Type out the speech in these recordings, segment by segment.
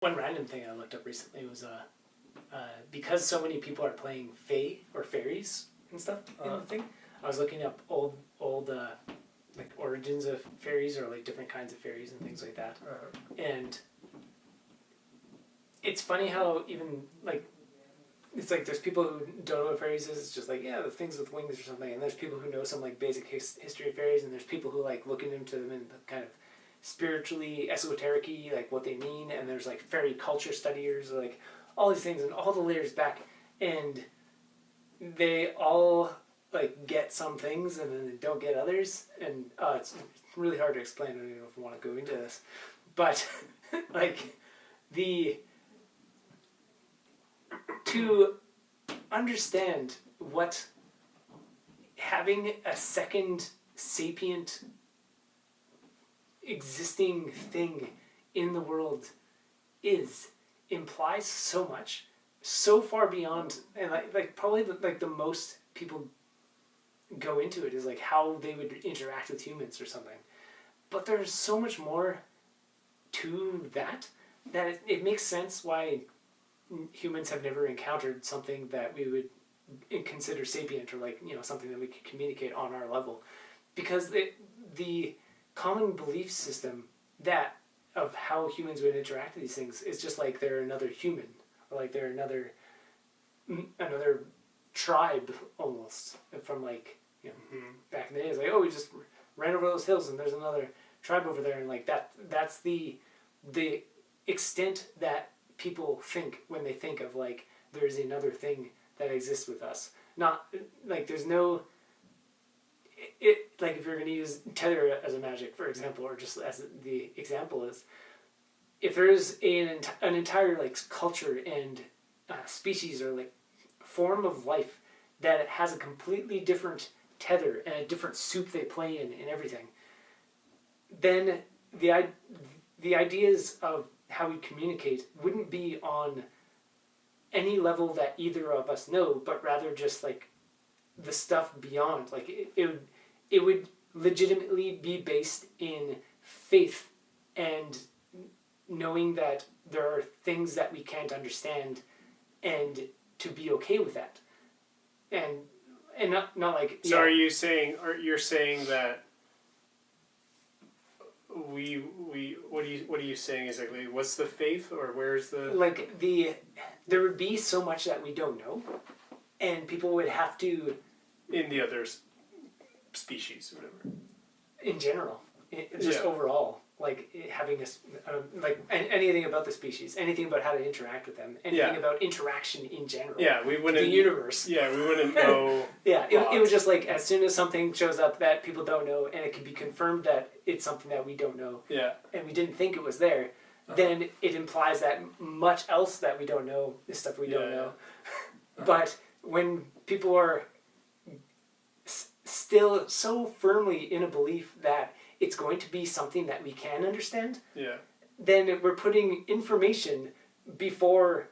One random thing I looked up recently was because so many people are playing Fae or Fairies and stuff in the thing. I was looking up old like origins of fairies or like different kinds of fairies and things like that. And it's funny how even like it's like there's people who don't know what fairies is. It's just like, yeah, the things with wings or something. And there's people who know some like basic history of fairies, and there's people who like looking into them in the kind of spiritually esoteric-y, like what they mean. And there's like fairy culture studiers, like all these things and all the layers back. And they all like get some things and then they don't get others. And it's really hard to explain. I don't even know if I want to go into this. But like to understand what having a second sapient existing thing in the world implies so much, so far beyond, and like probably the most people go into it is like how they would interact with humans or something. But there's so much more to that it makes sense why humans have never encountered something that we would consider sapient or like, you know, something that we could communicate on our level, because the common belief system that of how humans would interact with these things is just like they're another human, or like they're another tribe almost from like, you know, back in the day. It's like, oh, we just ran over those hills and there's another tribe over there, and like that's the extent that people think when they think of like there's another thing that exists with us. Not like there's no like if you're going to use tether as a magic, for example, or just as the example is, if there's an entire like culture and species or like form of life that has a completely different tether and a different soup they play in and everything, then the ideas of how we communicate wouldn't be on any level that either of us know, but rather just like the stuff beyond. Like it would legitimately be based in faith and knowing that there are things that we can't understand, and to be okay with that, and not like. So you're saying that we what are you saying exactly? What's the faith, or where's the like there would be so much that we don't know, and people would have to in the other species or whatever. In general, just overall, like having like anything about the species, anything about how to interact with them, anything about interaction in general. Yeah, we wouldn't. The universe. Yeah, we wouldn't know. Yeah, it was just like as soon as something shows up that people don't know, and it can be confirmed that it's something that we don't know. Yeah. And we didn't think it was there. Then it implies that much else that we don't know is stuff we don't know. But when people are still so firmly in a belief that it's going to be something that we can understand, then we're putting information before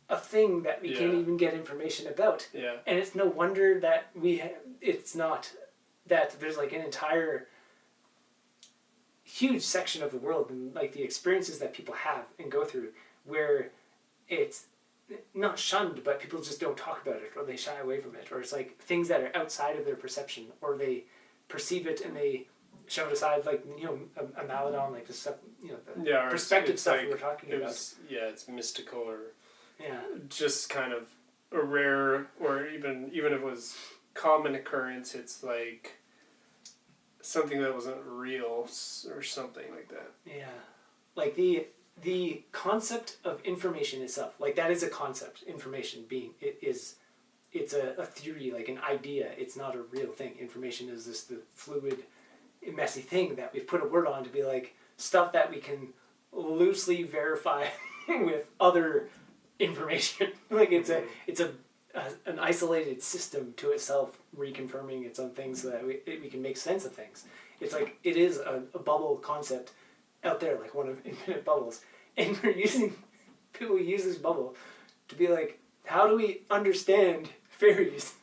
a thing that we can't even get information about. Yeah. And it's no wonder that it's not that there's like an entire huge section of the world and like the experiences that people have and go through where it's not shunned, but people just don't talk about it, or they shy away from it, or it's like things that are outside of their perception, or they perceive it and they shove it aside, like, you know, a Maladon, like the stuff, you know, the perspective stuff like, we were talking about. It's mystical, or just kind of a rare, or even if it was common occurrence, it's like something that wasn't real or something like that. Yeah, like the concept of information itself, like that is a concept. Information being it's a theory, like an idea. It's not a real thing. Information is this the fluid, messy thing that we've put a word on to be like stuff that we can loosely verify with other information. Like it's an isolated system to itself, reconfirming its own things so that we can make sense of things. It's like it is a bubble concept out there, like one of infinite bubbles, and people use this bubble to be like, how do we understand fairies?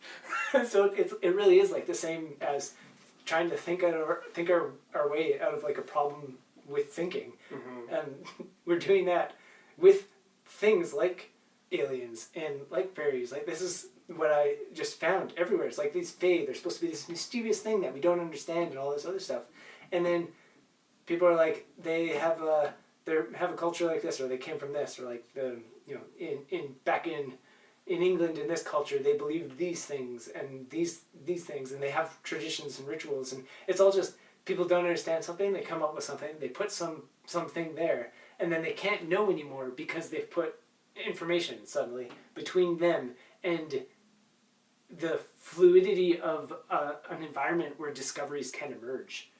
So it really is like the same as trying to think our way out of like a problem with thinking. Mm-hmm. And we're doing that with things like aliens and like fairies. Like, this is what I just found everywhere. It's like these fae, they're supposed to be this mysterious thing that we don't understand and all this other stuff. And then people are like, they have a culture like this, or they came from this, or like back in England, in this culture they believed these things and these things, and they have traditions and rituals, and it's all just people don't understand something, they come up with something, they put something there, and then they can't know anymore because they've put information suddenly between them and the fluidity of an environment where discoveries can emerge.